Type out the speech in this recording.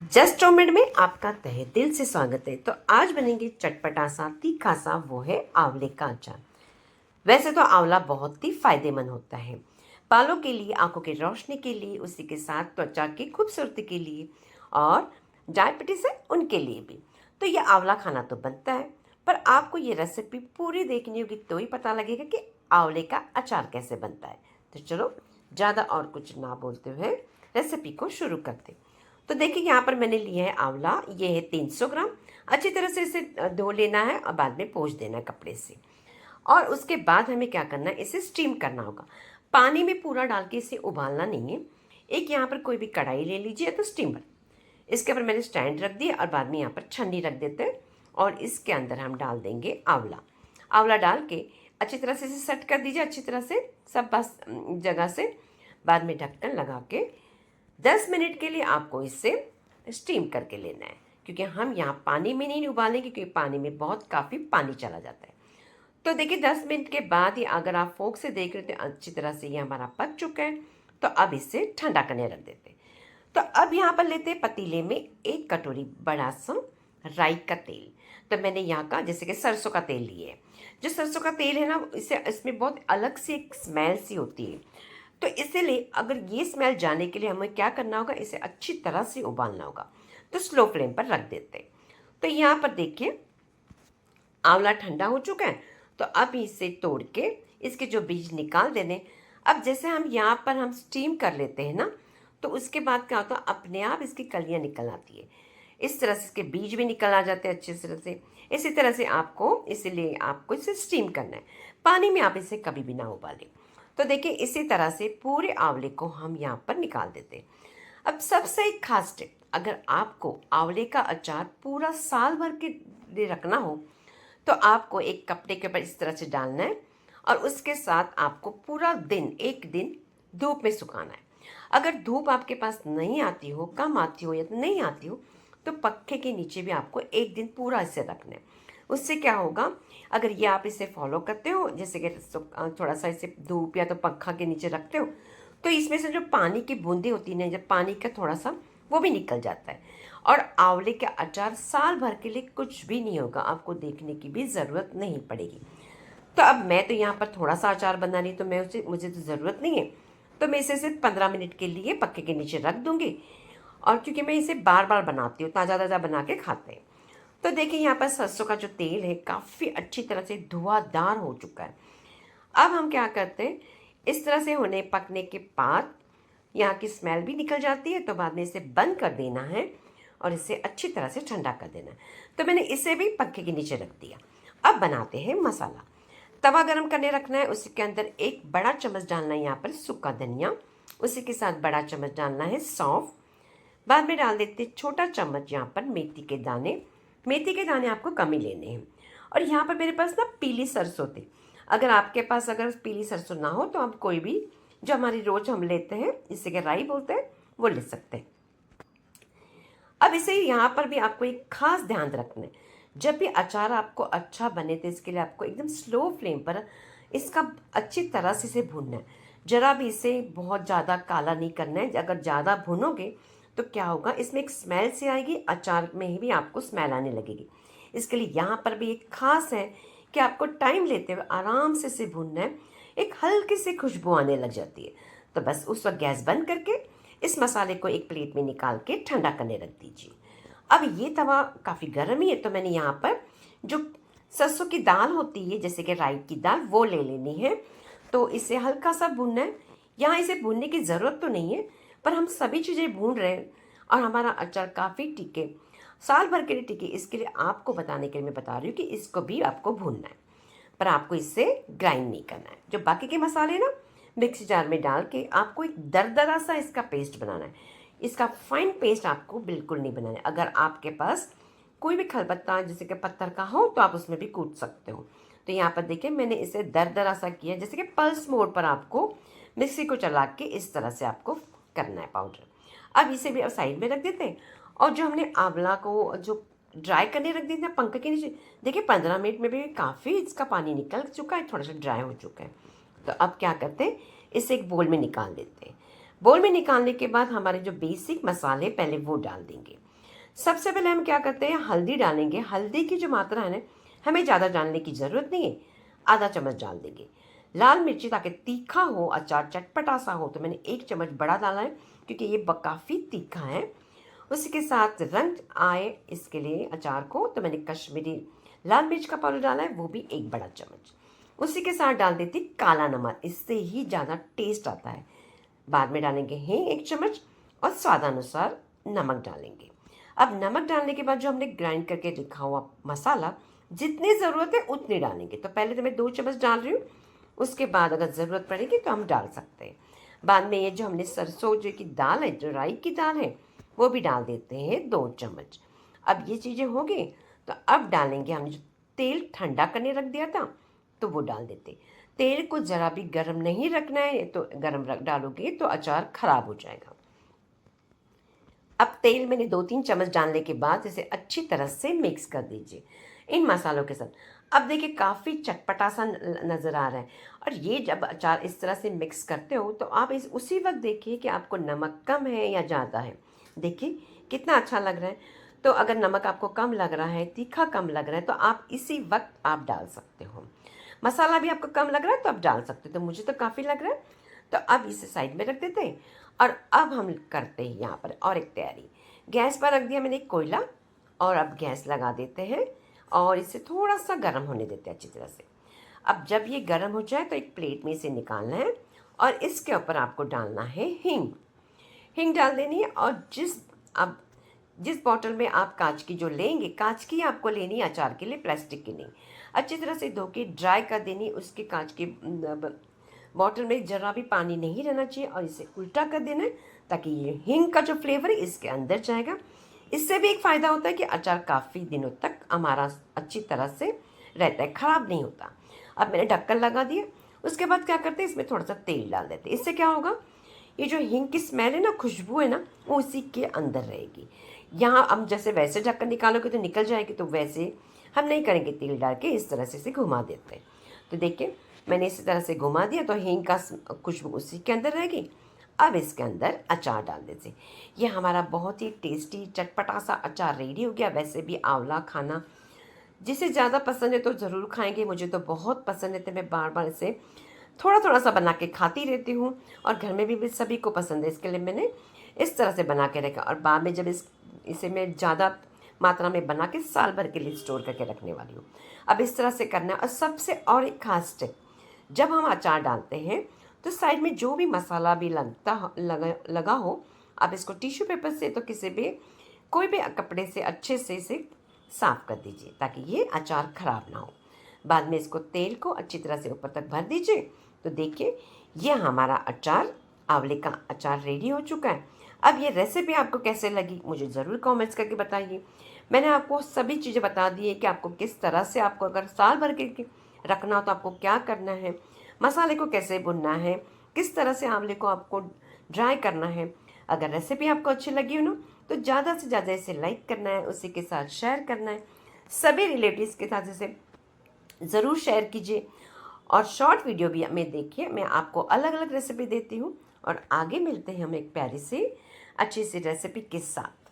Just minute में आपका तहे दिल से स्वागत है। तो आज बनेंगे चटपटा सा तीखा सा, वो है आंवले का अचार। वैसे तो आंवला बहुत ही फायदेमंद होता है, बालों के लिए, आंखों की रोशनी के लिए, उसी के साथ त्वचा की खूबसूरती के लिए और डायबिटीज है उनके लिए भी। तो ये आंवला खाना तो बनता है, पर आपको ये रेसिपी पूरी देखनी होगी तो ही पता लगेगा कि आंवले का अचार कैसे बनता है। तो चलो ज़्यादा और कुछ ना बोलते हुए रेसिपी को शुरू करते हैं। तो देखिए, यहाँ पर मैंने लिया है आंवला, ये है 300 ग्राम। अच्छी तरह से इसे धो लेना है और बाद में पोंछ देना है कपड़े से। और उसके बाद हमें क्या करना है, इसे स्टीम करना होगा। पानी में पूरा डाल के इसे उबालना नहीं है। एक यहाँ पर कोई भी कढ़ाई ले लीजिए तो स्टीमर, इसके ऊपर मैंने स्टैंड रख दिया और बाद में यहाँ पर छन्नी रख देते हैं। और इसके अंदर हम डाल देंगे आंवला। आंवला डाल के अच्छी तरह से इसे सेट कर दीजिए, अच्छी तरह से सब बस जगह से। बाद में ढक्कन लगा के 10 मिनट के लिए आपको इसे स्टीम करके लेना है, क्योंकि हम यहाँ पानी में नहीं उबालेंगे, क्योंकि पानी में बहुत काफ़ी पानी चला जाता है। तो देखिए 10 मिनट के बाद ही अगर आप फोक से देख रहे थे अच्छी तरह से ये हमारा पक चुका है। तो अब इसे ठंडा करने रख देते हैं। तो अब यहाँ पर लेते हैं पतीले में 1 कटोरी बड़ा सा राई का तेल। तो मैंने यहाँ का जैसे कि सरसों का तेल लिए है। जो सरसों का तेल है ना, इसमें बहुत अलग सी एक स्मेल सी होती है। तो इसीलिए अगर ये स्मेल जाने के लिए हमें क्या करना होगा, इसे अच्छी तरह से उबालना होगा। तो स्लो फ्लेम पर रख देते हैं। तो यहाँ पर देखिए आंवला ठंडा हो चुका है। तो अब इसे तोड़ के इसके जो बीज निकाल देने। अब जैसे हम यहाँ पर हम स्टीम कर लेते हैं ना, तो उसके बाद क्या होता है, अपने आप इसकी कलियाँ निकल आती है। इस तरह से इसके बीज भी निकल आ जाते हैं अच्छी तरह से। इसी तरह से आपको, इसीलिए आपको इसे स्टीम करना है। पानी में आप इसे कभी भी ना उबालें। तो देखिए इसी तरह से पूरे आंवले को हम यहाँ पर निकाल देते हैं। अब सबसे एक खास टिप, अगर आपको आंवले का अचार पूरा साल भर के लिए रखना हो तो आपको एक कपड़े के ऊपर इस तरह से डालना है और उसके साथ आपको पूरा दिन, एक दिन धूप में सुखाना है। अगर धूप आपके पास नहीं आती हो, कम आती हो या तो नहीं आती हो, तो पक्खे के नीचे भी आपको एक दिन पूरा इसे रखना है। उससे क्या होगा, अगर ये आप इसे फॉलो करते हो, जैसे कि थोड़ा सा इसे धूप या तो पंखा के नीचे रखते हो, तो इसमें से जो पानी की बूंदें होती हैं, जब पानी का थोड़ा सा वो भी निकल जाता है। और आंवले का अचार साल भर के लिए कुछ भी नहीं होगा, आपको देखने की भी ज़रूरत नहीं पड़ेगी। तो अब मैं तो यहाँ पर थोड़ा सा अचार बना रही, तो मुझे तो ज़रूरत नहीं है। तो मैं इसे सिर्फ 15 मिनट के लिए पक्के के नीचे रख दूँगी। और क्योंकि मैं इसे बार बार बनाती हूँ, ताज़ा ताज़ा बना के खाते हैं। तो देखिए यहाँ पर सरसों का जो तेल है काफ़ी अच्छी तरह से धुआंधार हो चुका है। अब हम क्या करते हैं, इस तरह से होने पकने के बाद यहाँ की स्मेल भी निकल जाती है। तो बाद में इसे बंद कर देना है और इसे अच्छी तरह से ठंडा कर देना है। तो मैंने इसे भी पंखे के नीचे रख दिया। अब बनाते हैं मसाला। तवा गरम करने रखना है, उसी के अंदर 1 बड़ा चम्मच डालना है यहाँ पर सूखा धनिया। उसी के साथ बड़ा चम्मच डालना है सौंफ। बाद में डाल देते छोटा चम्मच यहाँ पर मेथी के दाने। मेथी के दाने आपको कम ही लेने हैं। और यहाँ पर मेरे पास ना पीली सरसों थी। अगर आपके पास अगर पीली सरसों ना हो तो आप कोई भी जो हमारी रोज हम लेते हैं, इसे के राई बोलते हैं, वो ले सकते हैं। अब इसे यहाँ पर भी आपको एक खास ध्यान रखना है, जब भी अचार आपको अच्छा बने तो इसके लिए आपको एकदम स्लो फ्लेम पर इसका अच्छी तरह से इसे भूनना है। जरा भी इसे बहुत ज़्यादा काला नहीं करना है। अगर ज़्यादा भूनोगे तो क्या होगा, इसमें एक स्मेल से आएगी, अचार में भी आपको स्मेल आने लगेगी। इसके लिए यहाँ पर भी एक खास है कि आपको टाइम लेते हुए आराम से इसे भूनना है। एक हल्की सी खुशबू आने लग जाती है, तो बस उस वक्त गैस बंद करके इस मसाले को एक प्लेट में निकाल के ठंडा करने रख दीजिए। अब ये तवा काफ़ी गर्म ही है, तो मैंने यहाँ पर जो सरसों की दाल होती है, जैसे कि राई की दाल, वो ले लेनी है। तो इसे हल्का सा भूनना है। यहाँ इसे भूनने की ज़रूरत तो नहीं है, पर हम सभी चीज़ें भून रहे हैं और हमारा अचार काफ़ी टिके, साल भर के लिए टिके, इसके लिए आपको बताने के लिए मैं बता रही हूँ कि इसको भी आपको भूनना है। पर आपको इससे ग्राइंड नहीं करना है। जो बाकी के मसाले ना, मिक्सी जार में डाल के आपको एक दरदरा सा इसका पेस्ट बनाना है। इसका फाइन पेस्ट आपको बिल्कुल नहीं बनाना है। अगर आपके पास कोई भी खलबत्ता जैसे कि पत्थर का हो तो आप उसमें भी कूट सकते हो। तो यहाँ पर देखिए मैंने इसे दरदरा सा किया, जैसे कि पल्स मोड पर आपको मिक्सी को चला के इस तरह से आपको करना है पाउडर। अब इसे भी अब साइड में रख देते हैं। और जो हमने आंवला को जो ड्राई करने रख दिया था पंखे के नीचे, देखिए 15 मिनट में भी काफ़ी इसका पानी निकल चुका है, थोड़ा सा ड्राई हो चुका है। तो अब क्या करते हैं, इसे एक बोल में निकाल देते हैं। बोल में निकालने के बाद हमारे जो बेसिक मसाले पहले वो डाल देंगे। सबसे पहले हम क्या करते हैं, हल्दी डालेंगे। हल्दी की जो मात्रा है ना, हमें ज़्यादा डालने की ज़रूरत नहीं है, आधा चम्मच डाल देंगे। लाल मिर्ची ताकि तीखा हो, अचार चटपटा सा हो, तो मैंने 1 चम्मच बड़ा डाला है क्योंकि ये काफ़ी तीखा है। उसी के साथ रंग आए इसके लिए अचार को, तो मैंने कश्मीरी लाल मिर्च का पाउडर डाला है, वो भी 1 बड़ा चम्मच। उसी के साथ डाल देती काला नमक, इससे ही ज़्यादा टेस्ट आता है। बाद में डालेंगे हींग 1 चम्मच और स्वादानुसार नमक डालेंगे। अब नमक डालने के बाद जो हमने ग्राइंड करके रखा हुआ मसाला, जितनी ज़रूरत है उतनी डालेंगे। तो पहले तो मैं 2 चम्मच डाल रही हूँ, उसके बाद अगर ज़रूरत पड़ेगी तो हम डाल सकते हैं। बाद में ये जो हमने सरसों जो की दाल है, जो राई की दाल है, वो भी डाल देते हैं 2 चम्मच। अब ये चीज़ें हो गई, तो अब डालेंगे हम जो तेल ठंडा करने रख दिया था, तो वो डाल देते। तेल को ज़रा भी गर्म नहीं रखना है, तो गर्म रख डालोगे तो अचार ख़राब हो जाएगा। अब तेल मैंने 2-3 चम्मच डालने के बाद इसे अच्छी तरह से मिक्स कर दीजिए इन मसालों के साथ। अब देखिए काफ़ी चटपटा सा नज़र आ रहा है, और ये जब अचार इस तरह से मिक्स करते हो तो आप इस उसी वक्त देखिए कि आपको नमक कम है या ज़्यादा है। देखिए कितना अच्छा लग रहा है। तो अगर नमक आपको कम लग रहा है, तीखा कम लग रहा है, तो आप इसी वक्त आप डाल सकते हो। मसाला भी आपको कम लग रहा है तो आप डाल सकते हो। तो मुझे तो काफ़ी लग रहा है, तो अब इसे साइड में रख देते हैं। और अब हम करते हैं यहाँ पर और एक तैयारी। गैस पर रख दिया मैंने एक कोयला, और अब गैस लगा देते हैं और इसे थोड़ा सा गर्म होने देते हैं अच्छी तरह से। अब जब ये गर्म हो जाए तो एक प्लेट में इसे निकालना है, और इसके ऊपर आपको डालना है हींग। हींग डाल देनी है, और जिस बॉटल में आप कांच की जो लेंगे, कांच की आपको लेनी है अचार के लिए, प्लास्टिक की नहीं। अच्छी तरह से धो के ड्राई कर देनी उसके कांच के बॉटल में, ज़रा भी पानी नहीं रहना चाहिए, और इसे उल्टा कर देना है ताकि ये हींग का जो फ्लेवर है इसके अंदर जाएगा। इससे भी एक फ़ायदा होता है कि अचार काफ़ी दिनों तक हमारा अच्छी तरह से रहता है, ख़राब नहीं होता। अब मैंने ढक्कन लगा दिया। उसके बाद क्या करते हैं, इसमें थोड़ा सा तेल डाल देते हैं। इससे क्या होगा, ये जो हींग की स्मेल है ना, खुशबू है ना, वो उसी के अंदर रहेगी। यहाँ हम जैसे वैसे ढक्कन निकालोगे तो निकल जाएगी, तो वैसे हम नहीं करेंगे। तेल डाल के इस तरह से इसे घुमा देते हैं। तो देखिए मैंने इसी तरह से घुमा दिया, तो हींग का खुशबू उसी के अंदर रहेगी। अब इसके अंदर अचार डाल देते। ये हमारा बहुत ही टेस्टी चटपटा सा अचार रेडी हो गया। वैसे भी आंवला खाना जिसे ज़्यादा पसंद है तो ज़रूर खाएंगे, मुझे तो बहुत पसंद है, तो मैं बार बार इसे थोड़ा थोड़ा सा बना के खाती रहती हूँ, और घर में भी सभी को पसंद है, इसके लिए मैंने इस तरह से बना के रखा। और बाद में जब इसे मैं ज़्यादा मात्रा में बना के साल भर के लिए स्टोर करके रखने वाली हूँ। अब इस तरह से करना है। और सबसे और एक खास टिप, जब हम अचार डालते हैं तो साइड में जो भी मसाला भी लगा हो, आप इसको टिश्यू पेपर से तो किसी भी कोई भी कपड़े से अच्छे से इसे साफ़ कर दीजिए ताकि ये अचार ख़राब ना हो। बाद में इसको तेल को अच्छी तरह से ऊपर तक भर दीजिए। तो देखिए ये हमारा अचार, आंवले का अचार रेडी हो चुका है। अब ये रेसिपी आपको कैसे लगी मुझे ज़रूर कमेंट्स करके बताइए। मैंने आपको सभी चीज़ें बता दी है कि आपको किस तरह से, आपको अगर साल भर के रखना हो तो आपको क्या करना है, मसाले को कैसे भुनना है, किस तरह से आंवले को आपको ड्राई करना है। अगर रेसिपी आपको अच्छी लगी हो ना, तो ज़्यादा से ज़्यादा इसे लाइक करना है, उसी के साथ शेयर करना है, सभी रिलेटिव्स के साथ इसे ज़रूर शेयर कीजिए। और शॉर्ट वीडियो भी में देखिए, मैं आपको अलग अलग रेसिपी देती हूँ। और आगे मिलते हैं हम एक प्यारी सी अच्छी सी रेसिपी के साथ।